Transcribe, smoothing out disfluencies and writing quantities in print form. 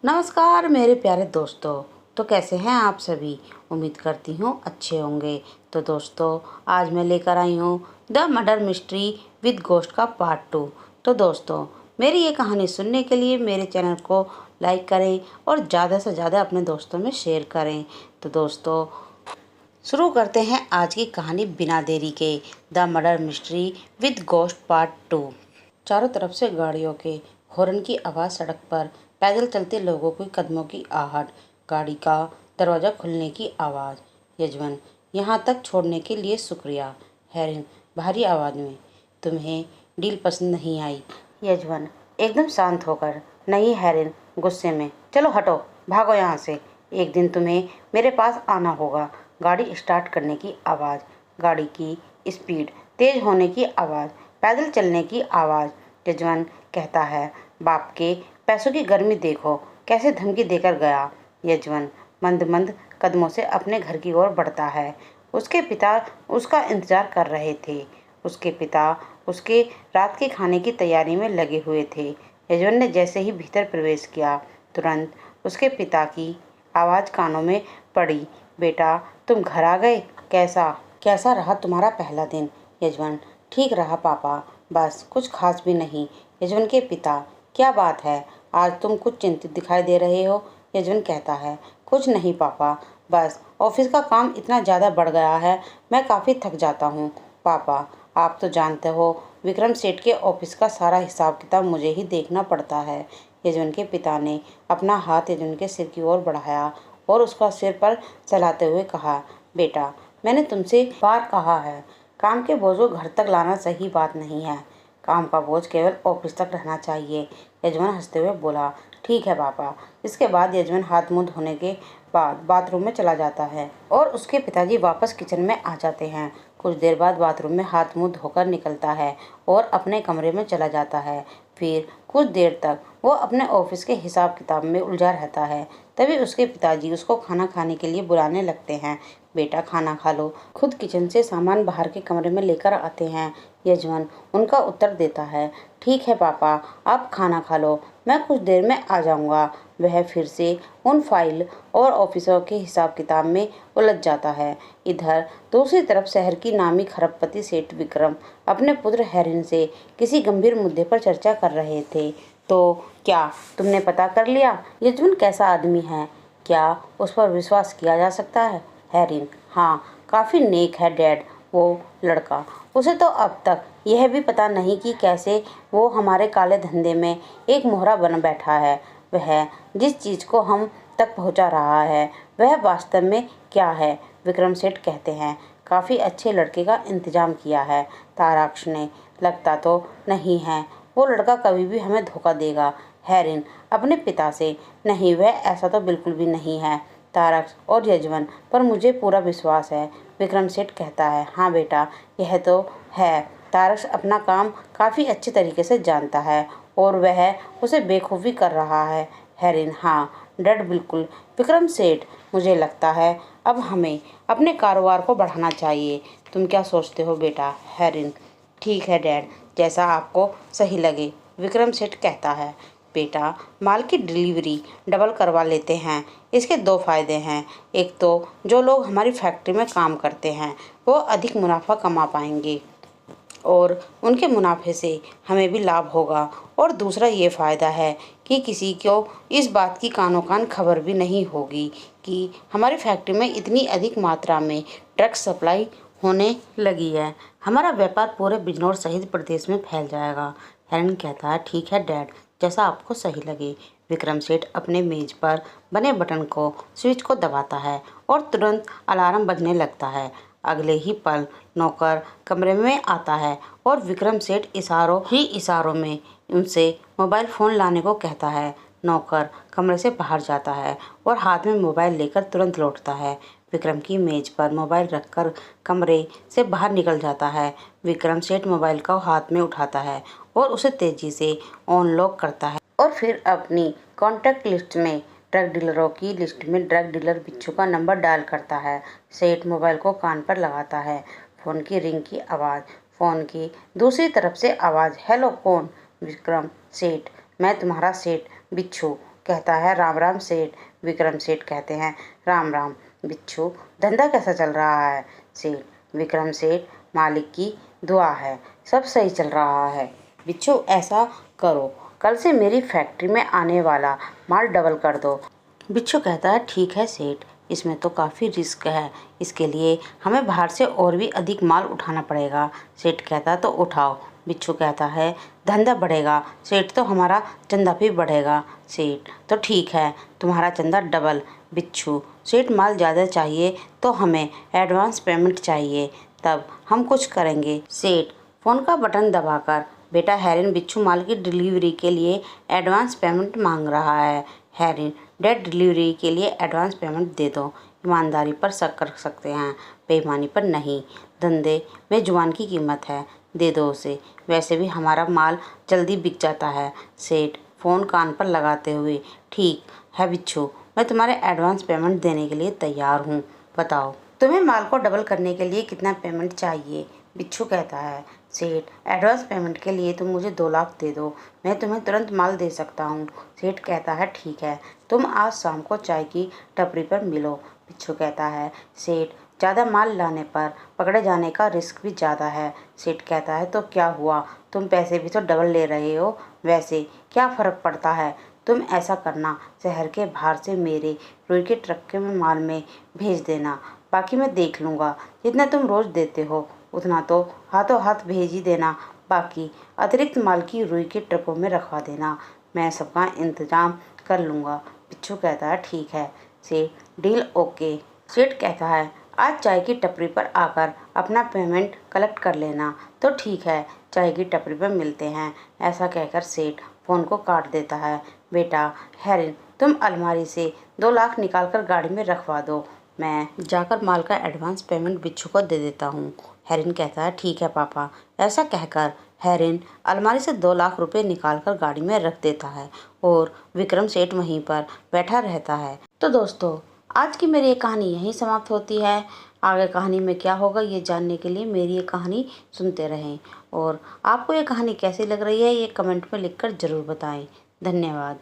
नमस्कार मेरे प्यारे दोस्तों। तो कैसे हैं आप सभी। उम्मीद करती हूँ अच्छे होंगे। तो दोस्तों, आज मैं लेकर आई हूँ the murder mystery with ghost का पार्ट 2। तो दोस्तों, मेरी ये कहानी सुनने के लिए मेरे चैनल को लाइक करें और ज़्यादा से ज़्यादा अपने दोस्तों में शेयर करें। तो दोस्तों, शुरू करते हैं आज की कहानी बिना देरी के। The murder mystery with ghost part 2। चारों तरफ से गाड़ियों के हॉर्न की आवाज़, सड़क पर पैदल चलते लोगों के कदमों की आहट, गाड़ी का दरवाज़ा खुलने की आवाज़। यजमान, यहाँ तक छोड़ने के लिए शुक्रिया। हैरिन भारी आवाज़ में, तुम्हें डील पसंद नहीं आई। यजमान एकदम शांत होकर, नहीं हैरिन गुस्से में, चलो हटो, भागो यहाँ से। एक दिन तुम्हें मेरे पास आना होगा। गाड़ी स्टार्ट करने की आवाज़, गाड़ी की स्पीड तेज होने की आवाज़, पैदल चलने की आवाज़। यजमान कहता है, बाप के पैसों की गर्मी देखो, कैसे धमकी देकर गया। यजमान मंद मंद कदमों से अपने घर की ओर बढ़ता है। उसके पिता उसका इंतजार कर रहे थे। उसके पिता उसके रात के खाने की तैयारी में लगे हुए थे। यजमान ने जैसे ही भीतर प्रवेश किया, तुरंत उसके पिता की आवाज़ कानों में पड़ी, बेटा तुम घर आ गए, कैसा कैसा रहा तुम्हारा पहला दिन। यजमान, ठीक रहा पापा, बस कुछ खास भी नहीं। यजमान के पिता, क्या बात है, आज तुम कुछ चिंतित दिखाई दे रहे हो। यजमान कहता है, कुछ नहीं पापा, बस ऑफिस का काम इतना ज़्यादा बढ़ गया है, मैं काफ़ी थक जाता हूँ। पापा, आप तो जानते हो विक्रम सेठ के ऑफिस का सारा हिसाब किताब मुझे ही देखना पड़ता है। यजमान के पिता ने अपना हाथ यजमान के सिर की ओर बढ़ाया और उसका सिर पर चलाते हुए कहा, बेटा मैंने तुमसे बार कहा है, काम के बोझ को घर तक लाना सही बात नहीं है। काम का बोझ केवल ऑफिस तक रहना चाहिए। यजमान हंसते हुए बोला, ठीक है पापा। इसके बाद यजमान हाथ मुंह धोने के बाद बाथरूम में चला जाता है और उसके पिताजी वापस किचन में आ जाते हैं। कुछ देर बाद बाथरूम में हाथ मुंह धोकर निकलता है और अपने कमरे में चला जाता है। फिर कुछ देर तक वो अपने ऑफिस के हिसाब किताब में उलझा रहता है। तभी उसके पिताजी उसको खाना खाने के लिए बुलाने लगते हैं। बेटा खाना खा लो। खुद किचन से सामान बाहर के कमरे में लेकर आते हैं। यजमान उनका उत्तर देता है, ठीक है पापा, आप खाना खा लो, मैं कुछ देर में आ जाऊंगा। वह फिर से उन फाइल और ऑफिसों के हिसाब किताब में उलझ जाता है। इधर दूसरी तरफ शहर की नामी खरबपति सेठ विक्रम अपने पुत्र हैरिन से किसी गंभीर मुद्दे पर चर्चा कर रहे थे। तो क्या तुमने पता कर लिया यजमान कैसा आदमी है? क्या उस पर विश्वास किया जा सकता है? हैरिन, हाँ, काफ़ी नेक है डैड वो लड़का। उसे तो अब तक यह भी पता नहीं कि कैसे वो हमारे काले धंधे में एक मोहरा बन बैठा है। वह जिस चीज़ को हम तक पहुंचा रहा है वह वास्तव में क्या है। विक्रम सेठ कहते हैं, काफ़ी अच्छे लड़के का इंतजाम किया है। ताराक्ष ने, लगता तो नहीं है वो लड़का कभी भी हमें धोखा देगा। हैरिन अपने पिता से, नहीं वह ऐसा तो बिल्कुल भी नहीं है तारक्ष और यजमान पर मुझे पूरा विश्वास है। विक्रम सेठ कहता है, हाँ बेटा यह तो है, तारक्ष अपना काम काफ़ी अच्छे तरीके से जानता है और वह उसे बेखूबी कर रहा है। हैरिन, हाँ डैड बिल्कुल। विक्रम सेठ, मुझे लगता है अब हमें अपने कारोबार को बढ़ाना चाहिए। तुम क्या सोचते हो बेटा? हैरिन, ठीक है डैड, जैसा आपको सही लगे। विक्रम सेठ कहता है, बेटा माल की डिलीवरी डबल करवा लेते हैं। इसके दो फायदे हैं, एक तो जो लोग हमारी फैक्ट्री में काम करते हैं वो अधिक मुनाफा कमा पाएंगे और उनके मुनाफे से हमें भी लाभ होगा, और दूसरा ये फ़ायदा है कि किसी को इस बात की कानो कान खबर भी नहीं होगी कि हमारी फैक्ट्री में इतनी अधिक मात्रा में ड्रग्स सप्लाई होने लगी है। हमारा व्यापार पूरे बिजनौर सहित प्रदेश में फैल जाएगा। हेरन कहता है, ठीक है डैड, जैसा आपको सही लगे। विक्रम सेठ अपने मेज पर बने बटन को स्विच को दबाता है और तुरंत अलार्म बजने लगता है। अगले ही पल नौकर कमरे में आता है और विक्रम सेठ इशारों में उनसे मोबाइल फ़ोन लाने को कहता है। नौकर कमरे से बाहर जाता है और हाथ में मोबाइल लेकर तुरंत लौटता है। विक्रम की मेज पर मोबाइल रखकर कमरे से बाहर निकल जाता है। विक्रम सेठ मोबाइल को हाथ में उठाता है और उसे तेजी से ऑन लॉक करता है और फिर अपनी कॉन्टैक्ट लिस्ट में ड्रग डीलरों की लिस्ट में ड्रग डीलर बिच्छू का नंबर डायल करता है। सेठ मोबाइल को कान पर लगाता है। फ़ोन की रिंग की आवाज़, फ़ोन की दूसरी तरफ से आवाज़, हेलो कौन? विक्रम सेठ, मैं तुम्हारा सेठ बिच्छू। कहता है राम राम सेठ। विक्रम सेठ कहते हैं राम राम बिच्छू, धंधा कैसा चल रहा है? सेठ, विक्रम सेठ, मालिक की दुआ है, सब सही चल रहा है। बिच्छू, ऐसा करो, कल से मेरी फैक्ट्री में आने वाला माल डबल कर दो। बिच्छू कहता है ठीक है सेठ, इसमें तो काफ़ी रिस्क है, इसके लिए हमें बाहर से और भी अधिक माल उठाना पड़ेगा। सेठ कहता तो उठाओ। बिच्छू कहता है धंधा बढ़ेगा सेठ तो हमारा चंदा भी बढ़ेगा। सेठ, तो ठीक है, तुम्हारा चंदा डबल। बिच्छू, सेठ माल ज़्यादा चाहिए तो हमें एडवांस पेमेंट चाहिए, तब हम कुछ करेंगे। सेठ फ़ोन का बटन दबाकर, बेटा हैरिन बिच्छू माल की डिलीवरी के लिए एडवांस पेमेंट मांग रहा है। हैरिन, डेट डिलीवरी के लिए एडवांस पेमेंट दे दो। ईमानदारी पर शक कर सकते हैं, बेईमानी पर नहीं। धंधे में जुबान की कीमत है, दे दो उसे, वैसे भी हमारा माल जल्दी बिक जाता है। सेठ फ़ोन कान पर लगाते हुए, ठीक है बिच्छू, मैं तुम्हारे एडवांस पेमेंट देने के लिए तैयार हूँ, बताओ तुम्हें माल को डबल करने के लिए कितना पेमेंट चाहिए? बिच्छू कहता है सेठ, एडवांस पेमेंट के लिए तुम मुझे 2 लाख दे दो, मैं तुम्हें तुरंत माल दे सकता हूँ। सेठ कहता है ठीक है, तुम आज शाम को चाय की टपरी पर मिलो। बिच्छू कहता है सेठ, ज़्यादा माल लाने पर पकड़े जाने का रिस्क भी ज़्यादा है। सेठ कहता है तो क्या हुआ, तुम पैसे भी तो डबल ले रहे हो, वैसे क्या फ़र्क पड़ता है। तुम ऐसा करना, शहर के बाहर से मेरे रुई के ट्रक के माल में भेज देना, बाकी मैं देख लूँगा। जितना तुम रोज़ देते हो उतना तो हाथों हाथ भेज ही देना, बाकी अतिरिक्त माल की रुई के ट्रकों में रखवा देना, मैं सबका इंतजाम कर लूँगा। बिच्छू कहता है ठीक है सेठ, डील ओके। सेठ कहता है आज चाय की टपरी पर आकर अपना पेमेंट कलेक्ट कर लेना। तो ठीक है, चाय की टपरी पर मिलते हैं। ऐसा कहकर सेठ फ़ोन को काट देता है। बेटा हैरिन, तुम अलमारी से 2 लाख निकाल कर गाड़ी में रखवा दो, मैं जाकर माल का एडवांस पेमेंट बिच्छू को दे देता हूँ। हैरिन कहता है ठीक है पापा। ऐसा कहकर हैरिन अलमारी से 2 लाख रुपए निकालकर गाड़ी में रख देता है और विक्रम सेठ वहीं पर बैठा रहता है। तो दोस्तों, आज की मेरी ये कहानी यहीं समाप्त होती है। आगे कहानी में क्या होगा ये जानने के लिए मेरी ये कहानी सुनते रहें, और आपको ये कहानी कैसी लग रही है ये कमेंट में लिखकर ज़रूर बताएं। धन्यवाद।